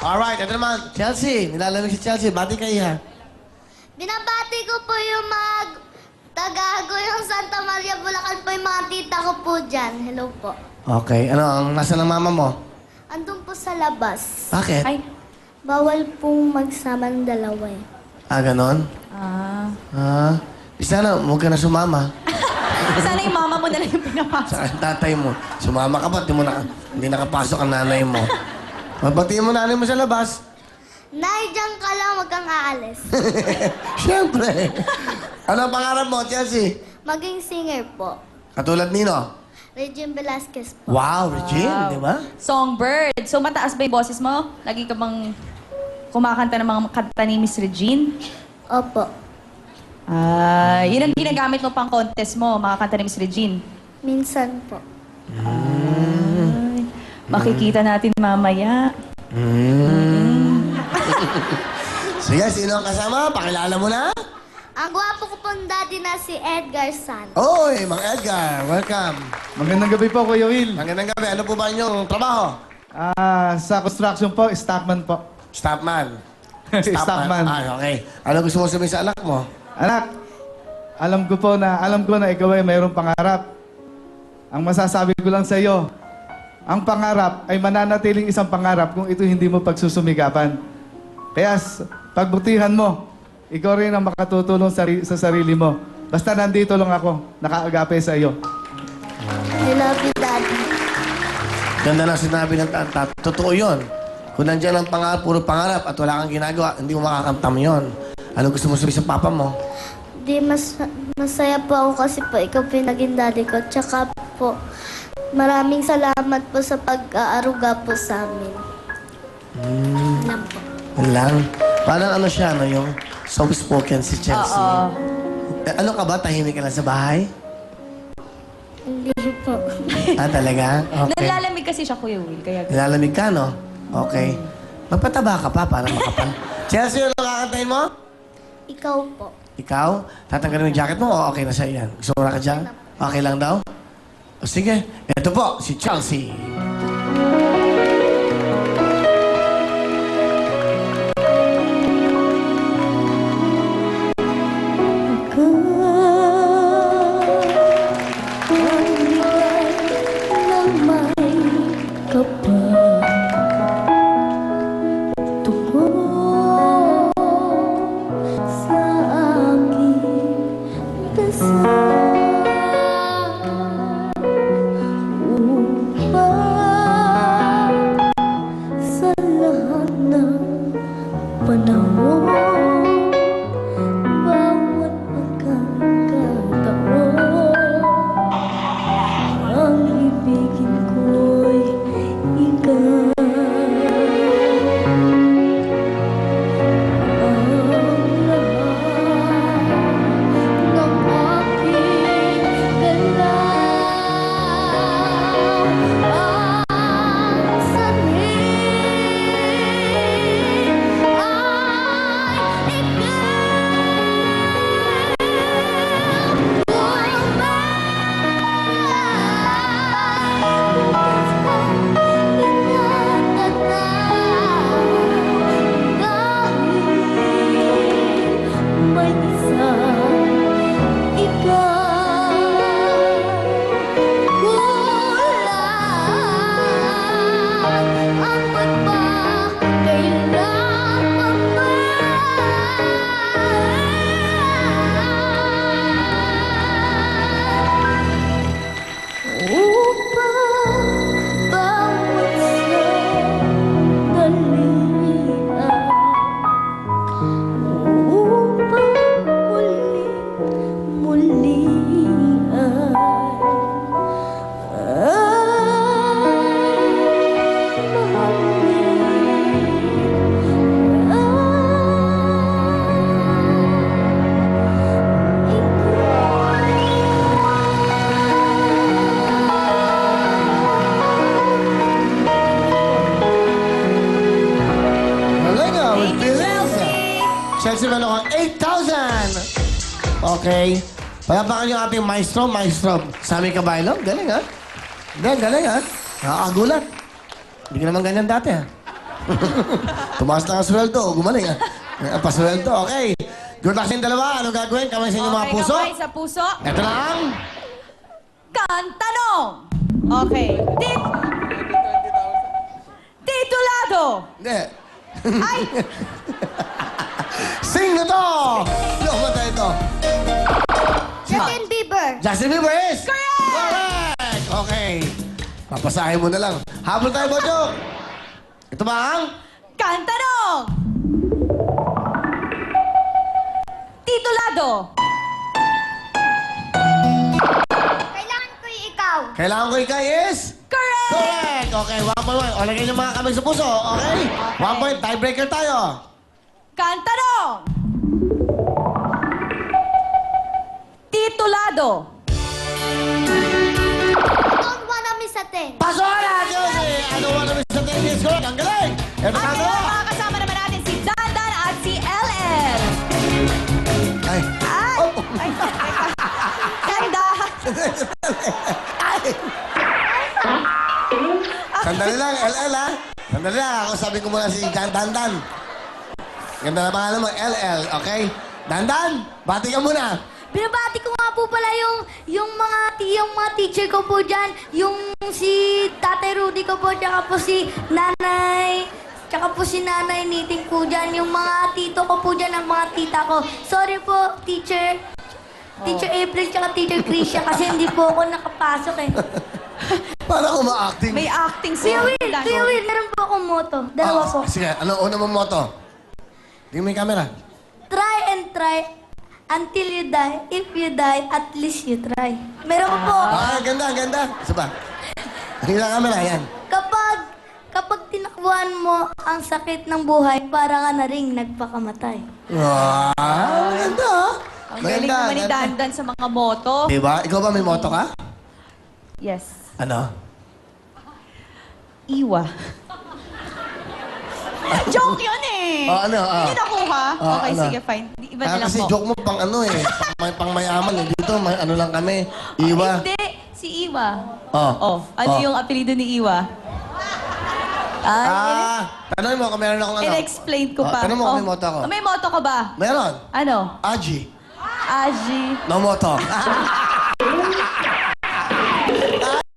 Alright, ito naman. Chelsea. Nilalamig si Chelsea. Bati kayo ha. Binabati ko po yung mga taga yung Santa Maria, Bulacan po yung mga tita ko po dyan. Hello po. Okay. Ano, ang nasa ng mama mo? Andun po sa labas. Bakit? Ay. Bawal pong magsama ng dalawa eh. Ah, ganon? Sana, huwag ka na sumama. Sana yung mama mo na lang yung pinapasok. Sa tatay mo. Sumama ka ba? Hindi nakapasok ang nanay mo. Mabatiin mo nanay mo sa labas. Nay, dyan ka lang, wag kang aalis. Siyempre. Ano ang pangarap mo, Chelsea? Maging singer po. Katulad nino? Regine Velasquez po. Wow, Regine, di ba? Songbird. So, mataas ba yung boses mo? Lagi ka bang kumakanta ng mga kanta ni Miss Regine? Opo. Yun ang ginagamit mo pang contest mo, mga kanta ni Miss Regine. Minsan po. Makikita natin mamaya. Sige, sino ang kasama? Pakilala mo na. Ang gwapo ko pong daddy na si Edgar San. Oy, Mang Edgar, welcome. Magandang gabi po, Kuya Will. Magandang gabi. Ano po ba inyong trabaho? Sa construction po, stockman po. Staffman. Stockman. Ah, okay. Ano gusto mo sabihin sa anak mo? Anak, alam ko na ikaw ay mayroong pangarap. Ang masasabi ko lang sa iyo, ang pangarap ay mananatiling isang pangarap kung ito hindi mo pagsusumigapan. Kaya pagbutihan mo, ikaw rin ang makatutulong sa sarili mo. Basta nandito lang ako, nakaagape sa iyo. I love you, daddy. Ganda lang sinabi ng tata. Totoo yun. Kung nandiyan ang pangarap, puro pangarap at wala kang ginagawa, hindi mo makakamtam yun. Ano gusto mo sabihin sa papa mo? Masaya po ako kasi po ikaw po yung naging daddy ko. Tsaka po, maraming salamat po sa pag-aaruga po sa amin. Alam po. Yan lang. Parang ano siya, no? Yung soft-spoken si Chelsea. Ano ka ba? Tahimik ka lang sa bahay? Hindi po. Ah, talaga? Okay. Nalalamig kasi siya, Kuya Will. Kaya... Nilalamig ka, no? Okay. Magpataba ka pa para makapal. Chelsea, ano kakantahin mo? Ikaw po. Ikaw? Tatanggalin mo yung jacket mo o okay na sa'yo yan? Gusto mo na ka dyan? Okay lang daw? O sige. Ito po, si Chelsea. Chelsea Malocon, 8,000! Okay. Palapakan yung ating maestro. Sammy Caballo. Galing, ha? Galing, ha? Nakakagulat. Hindi ka naman ganyan dati, ha? Tumaas na ang sweldo. Gumaling ah. Pasweldo, okay. Good luck sa inyong dalawa. Anong gagawin? Kamay sa inyong mga puso. kamay sa puso. Ito na ang... Kantanong! Okay. Titulado! Hindi. Ay! Sing na to! Ano ba tayo ito? Justin Bieber. Justin Bieber is... Correct! Correct! Okay. Papasahin mo na lang. Habol tayo, Bojo. Ito ba ang... Kantanong! Titulado! Kailangan ko yung ikaw. Kailangan ko ikaw is... Correct! Correct! Okay, 1 point 1. O, lagay niyo mga kamay sa puso. Okay? 1 point. Tiebreaker tayo. Kantanong! Titulado! Don't wanna miss a thing. Pasok na, Josie! Ano wala namin sa tennis ko? Ang galing! Ito At na ito. ngayon, mga kasama naman natin si Dandan at si LL. Ay. Ay! Oh. Ay, teka. Ganda! Ay! Sandali lang, LL ha? Sandali lang, ako sabi ko muna si Dandan. Ganda na pangalan mo, LL, okay? Dandan, bati ka muna. Binabati ko nga po pala yung mga teacher ko po dyan. Yung si Tatay Rudy ko po, tsaka po si Nanay. Tsaka po si Nanay Niting po dyan. Yung mga tito ko po dyan, ang mga tita ko. Sorry po, teacher. Teacher April tsaka Teacher Krisha kasi hindi po ako nakapasok eh. Para ako ma-acting. May acting si Kuya Will, meron po akong motto. Dalawa po. Sige, ano una mong motto? Tingnan mo yung camera. Try and try until you die. If you die, at least you try. Meron po po. Ganda, ganda. Isa pa. Tingnan ang camera, yan. Kapag tinakbuhan mo ang sakit ng buhay, para ka na rin nagpakamatay. Wow, ganda ah. Ang galing naman ni Dandan sa mga moto. Diba? Ikaw ba may motto ka? Yes. Ano? Iwa. Joke yun eh! Oh, ano? Hindi nakuha? Oh, Okay, ano? sige, fine. Iba na lang Kasi po. joke mo pang ano eh. Pang mayaman eh. Dito, may ano lang kami. Iwa. Hindi, si Iwa. Oh. Ano yung apelido ni Iwa? Tanongin mo kung meron akong ano. In-explain ko pa. Tanong mo kung may motto ako. May motto ka ba? Meron. Ano? Aji. Aji. No motto.